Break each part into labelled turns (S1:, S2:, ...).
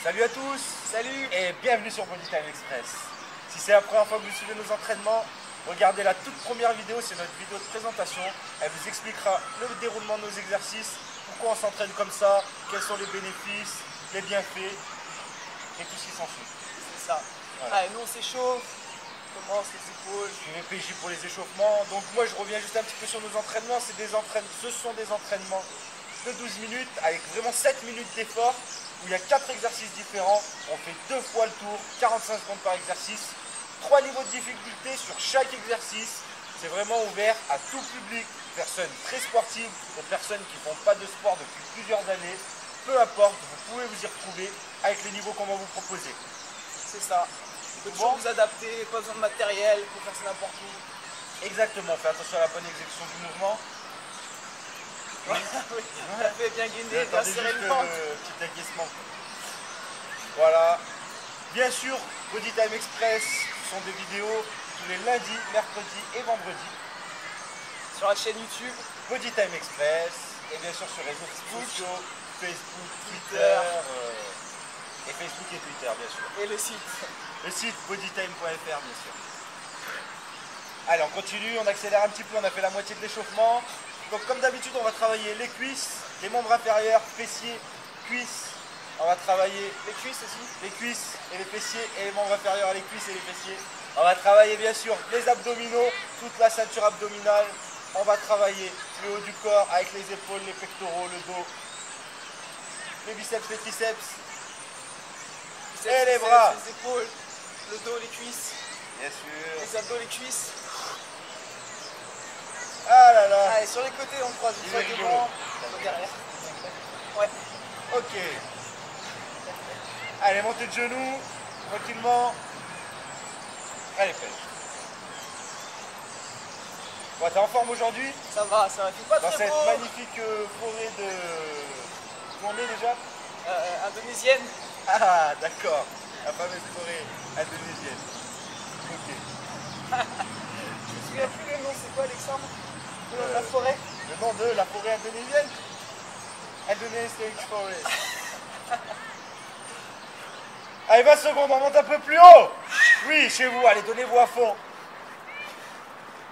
S1: Salut à tous.
S2: Salut.
S1: Et bienvenue sur Body Time Express. Si c'est la première fois que vous suivez nos entraînements, regardez la toute première vidéo, c'est notre vidéo de présentation. Elle vous expliquera le déroulement de nos exercices, pourquoi on s'entraîne comme ça, quels sont les bénéfices, les bienfaits et tout ce qui s'ensuit.
S2: C'est ça.
S1: Voilà.
S2: Allez, nous on s'échauffe, on commence les épaules.
S1: Je vais PJ pour les échauffements. Donc moi je reviens juste un petit peu sur nos entraînements. Ce sont des entraînements de 12 minutes avec vraiment 7 minutes d'effort où il y a 4 exercices différents. On fait 2 fois le tour, 45 secondes par exercice. 3 niveaux de difficulté sur chaque exercice. C'est vraiment ouvert à tout public, personnes très sportives, aux personnes qui ne font pas de sport depuis plusieurs années. Peu importe, vous pouvez vous y retrouver avec les niveaux qu'on va vous proposer.
S2: C'est ça. Vous pouvez toujours vous adapter, pas besoin de matériel pour faire ça n'importe où.
S1: Exactement, faites attention à la bonne exécution du mouvement.
S2: Oui, ça fait bien guider, bien serrer le ventre.
S1: Petit acquiescement. Voilà. Bien sûr, Body Time Express, ce sont des vidéos tous les lundis, mercredis et vendredis.
S2: Sur la chaîne YouTube.
S1: Body Time Express. Et bien sûr sur les réseaux sociaux, Facebook, Twitter. Et Facebook et Twitter, bien sûr.
S2: Et le site.
S1: Le site bodytime.fr, bien sûr. Allez, on continue, on accélère un petit peu, on a fait la moitié de l'échauffement. Donc comme d'habitude, on va travailler les cuisses, les membres inférieurs, fessiers, cuisses. On va travailler
S2: les cuisses aussi.
S1: Les cuisses et les fessiers et les membres inférieurs, les cuisses et les fessiers. On va travailler bien sûr les abdominaux, toute la ceinture abdominale. On va travailler le haut du corps avec les épaules, les pectoraux, le dos, les biceps, les triceps. Et les bras.
S2: Les épaules, le dos, les cuisses.
S1: Bien sûr.
S2: Les abdos, les cuisses.
S1: Ah là là.
S2: Allez, sur les côtés, on croise une fois devant, derrière. Ouais.
S1: Ok. Allez, montez de genoux, tranquillement. Allez, pêche. Bon, t'es en forme aujourd'hui?
S2: Ça va, ça va. Pas
S1: dans
S2: très
S1: cette
S2: beau.
S1: magnifique forêt de... Où on est déjà?
S2: Indonésienne.
S1: Ah, d'accord. La fameuse forêt indonésienne. Ok.
S2: Je me souviens plus le nom, c'est quoi Alexandre? Le nom de la forêt?
S1: Le nom de la forêt indonésienne? Indonesian Forest. Allez, 20 secondes, on monte un peu plus haut. Oui, chez vous, allez, donnez-vous à fond.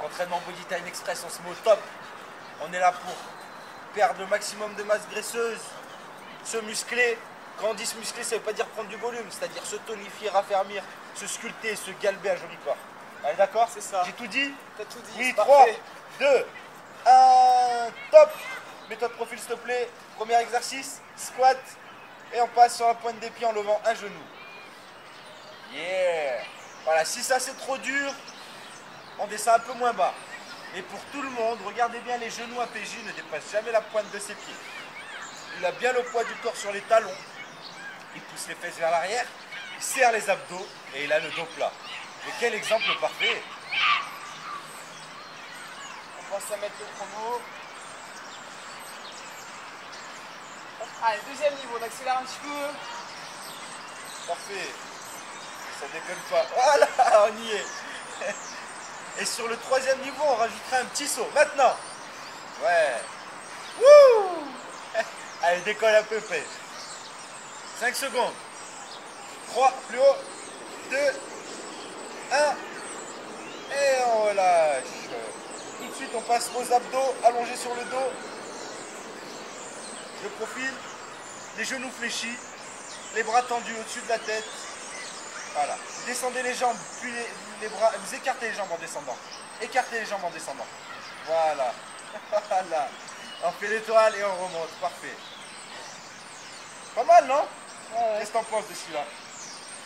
S1: Entraînement Body Time Express, on se met au top. On est là pour perdre le maximum de masse graisseuse, se muscler. Quand on dit se muscler, ça ne veut pas dire prendre du volume, c'est-à-dire se tonifier, raffermir, se sculpter, se galber un joli corps. Allez, d'accord?
S2: C'est ça.
S1: J'ai tout dit?
S2: T'as tout dit.
S1: Oui, 3, 2, 1, top. Mets-toi de profil, s'il te plaît. Premier exercice, squat. Et on passe sur la pointe des pieds en levant un genou. Yeah. Voilà, si ça c'est trop dur, on descend un peu moins bas. Et pour tout le monde, regardez bien, les genoux à PJ ne dépassent jamais la pointe de ses pieds. Il a bien le poids du corps sur les talons. Il pousse les fesses vers l'arrière, il serre les abdos et il a le dos plat. Et quel exemple parfait!
S2: On commence à mettre le chrono. Allez, deuxième niveau, on accélère un petit peu.
S1: Parfait. Ça déconne pas. Voilà, on y est. Et sur le troisième niveau, on rajoutera un petit saut. Maintenant. Ouais. Wouh. Allez, décolle un peu, pêche. 5 secondes. 3, plus haut. 2, 1. Et on relâche. Tout de suite, on passe aux abdos, allongés sur le dos. Le profil, les genoux fléchis, les bras tendus au-dessus de la tête. Voilà. Descendez les jambes, puis les bras. Vous écartez les jambes en descendant. Écartez les jambes en descendant. Voilà. Voilà. On fait l'étoile et on remonte. Parfait. Pas mal, non? Qu'est-ce que t'en penses de celui-là?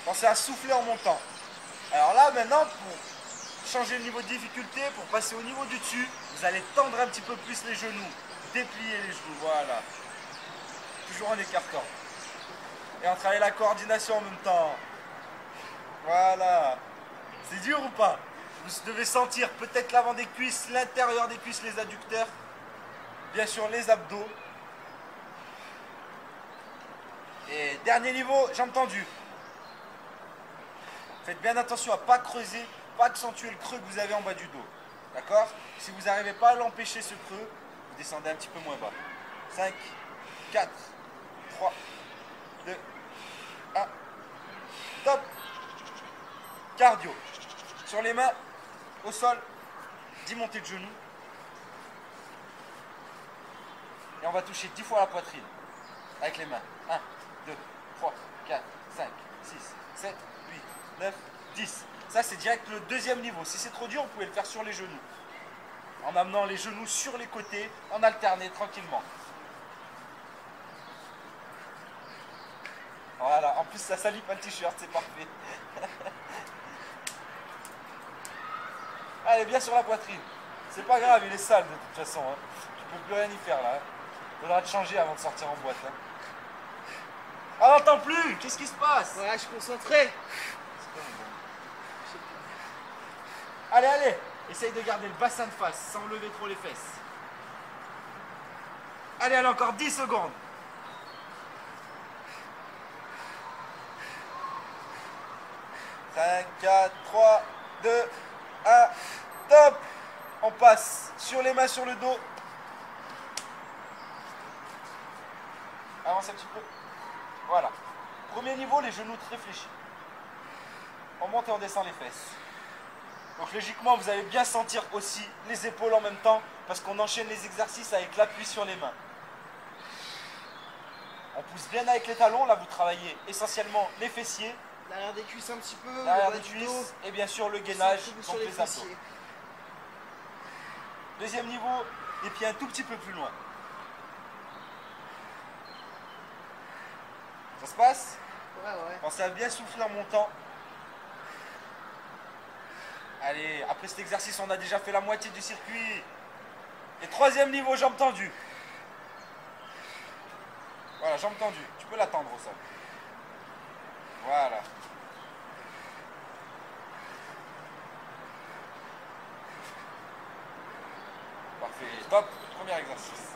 S1: Pensez à souffler en montant. Alors là, maintenant, pour changer le niveau de difficulté, pour passer au niveau du dessus, vous allez tendre un petit peu plus les genoux. Déplier les genoux. Voilà. Toujours en écartant. Et on travaille la coordination en même temps. Voilà. C'est dur ou pas? Vous devez sentir peut-être l'avant des cuisses, l'intérieur des cuisses, les adducteurs. Bien sûr, les abdos. Et dernier niveau, jambes tendues. Faites bien attention à ne pas creuser, pas accentuer le creux que vous avez en bas du dos. D'accord? Si vous n'arrivez pas à l'empêcher ce creux, vous descendez un petit peu moins bas. 5, 4, 3, 2, 1. top. Cardio. Sur les mains, au sol, 10 montées de genoux. Et on va toucher 10 fois la poitrine. Avec les mains. 1, 2, 3, 4, 5, 6, 7, 8, 9, 10. Ça, c'est direct le deuxième niveau. Si c'est trop dur, vous pouvez le faire sur les genoux. En amenant les genoux sur les côtés, en alterné tranquillement. Voilà, en plus ça salit pas le t-shirt, c'est parfait. Allez, bien sur la poitrine. C'est pas grave, il est sale de toute façon. Hein. Tu peux plus rien y faire là. Il faudra te changer avant de sortir en boîte. Hein. Ah, on n'entend plus. Qu'est-ce qui se passe?
S2: Voilà, je suis concentré.
S1: Allez, allez. Essaye de garder le bassin de face sans lever trop les fesses. Allez, allez, encore 10 secondes. « 5, 4, 3, 2, 1, top !» On passe sur les mains sur le dos. Avance un petit peu. Voilà. Premier niveau, les genoux très fléchis. On monte et on descend les fesses. Donc logiquement, vous allez bien sentir aussi les épaules en même temps parce qu'on enchaîne les exercices avec l'appui sur les mains. On pousse bien avec les talons. Là, vous travaillez essentiellement les fessiers.
S2: L'arrière des cuisses un petit peu,
S1: l'arrière des cuisses et bien sûr le gainage, donc les abdos. Deuxième niveau, les pieds un tout petit peu plus loin. Ça se passe?
S2: Ouais, ouais.
S1: Pensez à bien souffler en montant. Allez, après cet exercice, on a déjà fait la moitié du circuit. Et troisième niveau, jambes tendues. Voilà, jambes tendues. Tu peux l'attendre au sol. Voilà. Parfait. Top. Premier exercice.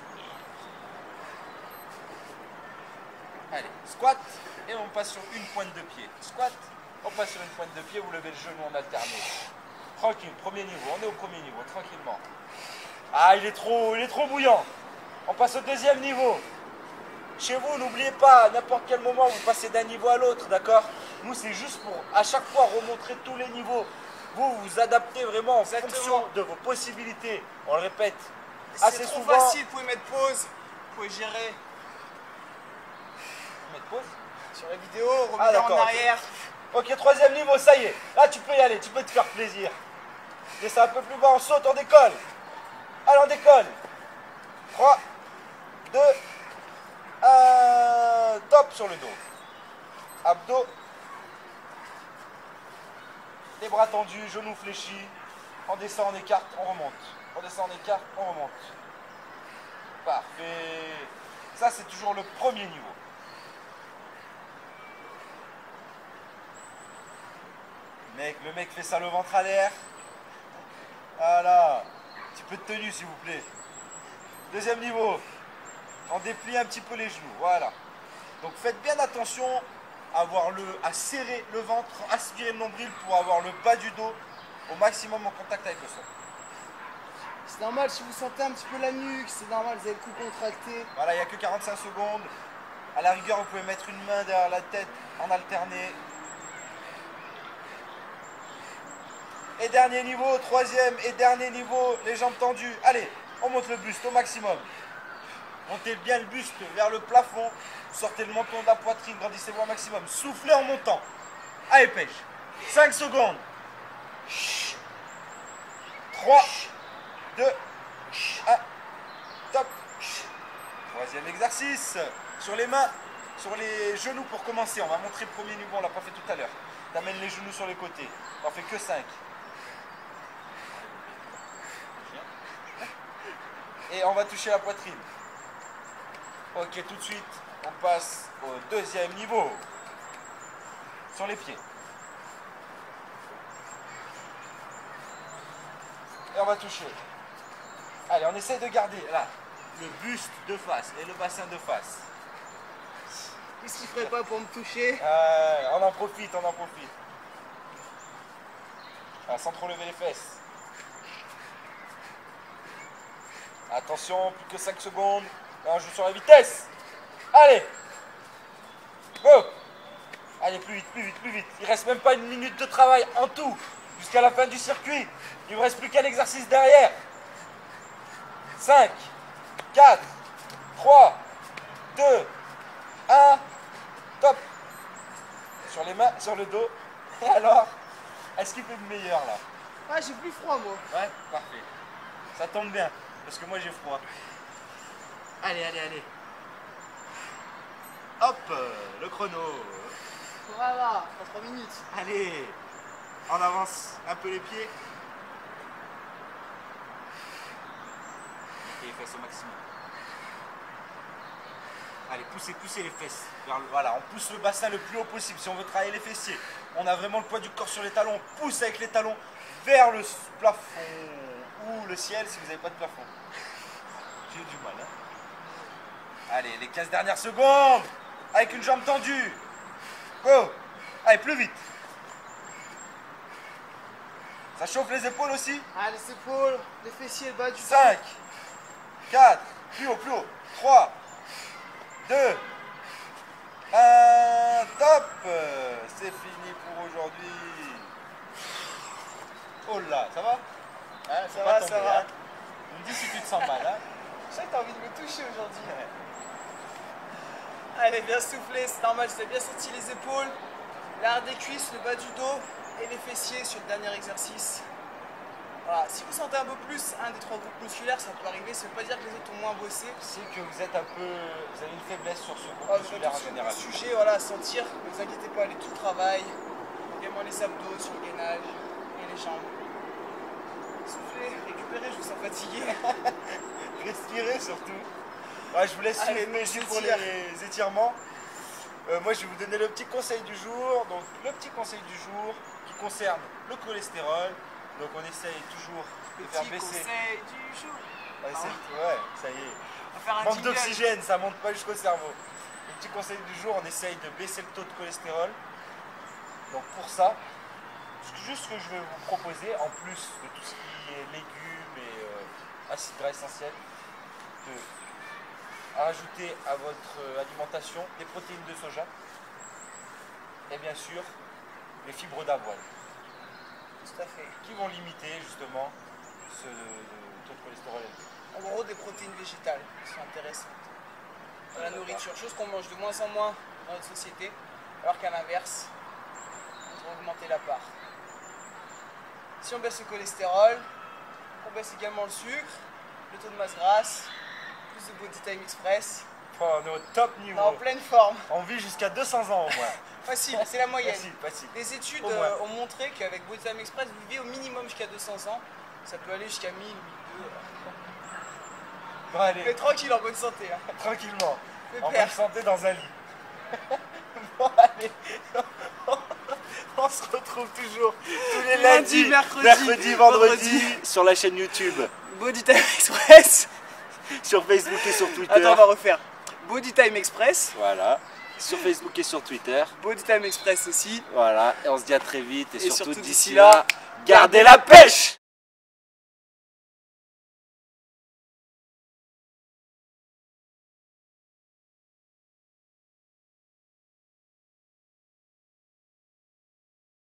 S1: Allez, squat. Et on passe sur une pointe de pied. Squat. On passe sur une pointe de pied. Vous levez le genou en alterné. Tranquille. Premier niveau. On est au premier niveau. Tranquillement. Ah, il est trop bouillant. On passe au deuxième niveau. Chez vous, n'oubliez pas, à n'importe quel moment, vous passez d'un niveau à l'autre, d'accord? Nous, c'est juste pour, à chaque fois, remontrer tous les niveaux. Vous, vous adaptez vraiment en fonction de vos possibilités. On le répète assez souvent.
S2: C'est trop facile, vous pouvez mettre pause, vous pouvez gérer.
S1: Mettre pause?
S2: Sur la vidéo, revenir en arrière.
S1: Ok, troisième niveau, ça y est. Là, tu peux y aller, tu peux te faire plaisir. Descends un peu plus bas, on saute, on décolle. Allez, on décolle. 3, 2, 1, top sur le dos. Abdos. Les bras tendus, genoux fléchis. On descend, on écarte, on remonte. On descend, on écarte, on remonte. Parfait. Ça, c'est toujours le premier niveau. Le mec fait ça le ventre à l'air. Voilà. Un petit peu de tenue, s'il vous plaît. Deuxième niveau. On déplie un petit peu les genoux. Voilà. Donc faites bien attention à serrer le ventre, aspirer le nombril pour avoir le bas du dos au maximum en contact avec le sol.
S2: C'est normal si vous sentez un petit peu la nuque, c'est normal, vous avez le cou contracté.
S1: Voilà, il n'y a que 45 secondes. À la rigueur, vous pouvez mettre une main derrière la tête en alterné. Et dernier niveau, troisième et dernier niveau, les jambes tendues. Allez, on monte le buste au maximum. Montez bien le buste vers le plafond. Sortez le menton de la poitrine, grandissez-vous au maximum. Soufflez en montant. Allez, pêche. 5 secondes. 3, 2, 1. Top. Troisième exercice. Sur les mains, sur les genoux pour commencer. On va montrer le premier niveau, on ne l'a pas fait tout à l'heure. Tu amènes les genoux sur les côtés. On n'en fait que 5. Et on va toucher la poitrine. Ok, tout de suite, on passe au deuxième niveau. Sur les pieds. Et on va toucher. Allez, on essaie de garder là le buste de face et le bassin de face.
S2: Qu'est-ce qu'il ferait pas pour me toucher?
S1: On en profite, on en profite. Ah, sans trop lever les fesses. Attention, plus que 5 secondes. Là, on joue sur la vitesse. Allez. Go. Allez, plus vite, plus vite, plus vite. Il reste même pas une minute de travail en tout, jusqu'à la fin du circuit. Il ne reste plus qu'un exercice derrière. 5, 4, 3, 2, 1, top. Sur les mains, sur le dos. Et alors, est-ce qu'il fait de meilleur là?
S2: Ah, j'ai plus froid moi.
S1: Ouais, parfait. Ça tombe bien, parce que moi j'ai froid. Allez, allez, allez. Hop, le chrono.
S2: Voilà, pas 3 minutes.
S1: Allez, on avance un peu les pieds. Et les fesses au maximum. Allez, poussez, poussez les fesses. Voilà, on pousse le bassin le plus haut possible. Si on veut travailler les fessiers, on a vraiment le poids du corps sur les talons. On pousse avec les talons vers le plafond ou le ciel si vous n'avez pas de plafond. J'ai eu du mal, hein. Allez, les 15 dernières secondes. Avec une jambe tendue. Go. Allez, plus vite. Ça chauffe les épaules aussi.
S2: Ah, les épaules, les fessiers, le bas du
S1: 5, 4, plus haut, plus haut. 3, 2, 1, top. C'est fini pour aujourd'hui. Oh là, ça va, hein,
S2: Ça va, ça va.
S1: Hein. On me dit si tu te sens mal. Hein.
S2: Je sais que t'as envie de me toucher aujourd'hui. Allez, bien soufflé, c'est normal, j'ai bien senti les épaules, l'arrière des cuisses, le bas du dos et les fessiers sur le dernier exercice. Voilà, si vous sentez un peu plus un des 3 groupes musculaires, ça peut arriver, ça ne veut pas dire que les autres ont moins bossé.
S1: C'est que vous êtes un peu, vous avez une faiblesse sur ce groupe
S2: Ah,
S1: musculaire en
S2: sur
S1: général.
S2: le sujet, voilà, à sentir, ne vous inquiétez pas, allez tout le travail, également les abdos sur le gainage et les jambes. Soufflez, récupérez, je vous sens fatigué.
S1: Respirez surtout. Ouais, je vous laisse
S2: Allez,
S1: suivre ici pour les étirements. Moi, je vais vous donner le petit conseil du jour. Donc, le petit conseil du jour qui concerne le cholestérol. Donc, on essaye toujours de faire baisser.
S2: Conseil du jour.
S1: Ouais, ça y est.
S2: On va faire un
S1: Manque
S2: jingle.
S1: d'oxygène, ça monte pas jusqu'au cerveau. Le petit conseil du jour, on essaye de baisser le taux de cholestérol. Donc, pour ça, juste ce que je vais vous proposer, en plus de tout ce qui est légumes et acides gras essentiels, de rajouter à votre alimentation des protéines de soja et bien sûr les fibres d'avoine
S2: Tout à fait.
S1: qui vont limiter justement ce taux de cholestérol élevé.
S2: En gros, des protéines végétales qui sont intéressantes dans la nourriture, chose qu'on mange de moins en moins dans notre société, alors qu'à l'inverse, on doit augmenter la part. Si on baisse le cholestérol, on baisse également le sucre, le taux de masse grasse, plus de Body Time Express.
S1: Oh, on est au top
S2: On est
S1: niveau.
S2: en pleine forme.
S1: On vit jusqu'à 200 ans au moins.
S2: Facile, c'est la moyenne.
S1: Facile, facile.
S2: Les études
S1: Au moins.
S2: ont montré qu'avec Body Time Express, vous vivez au minimum jusqu'à 200 ans. Ça peut aller jusqu'à 1000, 1200.
S1: Bon, allez,
S2: Mais tranquille, en bonne santé. Hein.
S1: tranquillement. En
S2: Pépère.
S1: bonne santé dans un lit. Bon, allez. On se retrouve toujours tous les
S2: Lundi,
S1: lundis,
S2: mercredi,
S1: vendredi sur la chaîne YouTube,
S2: Body Time Express.
S1: sur Facebook et sur Twitter.
S2: Attends, on va refaire. Body Time Express.
S1: Voilà, sur Facebook et sur Twitter.
S2: Body Time Express aussi.
S1: Voilà, et on se dit à très vite et,
S2: Et
S1: surtout
S2: surtout
S1: d'ici
S2: d'ici
S1: là,
S2: là,
S1: gardez la pêche!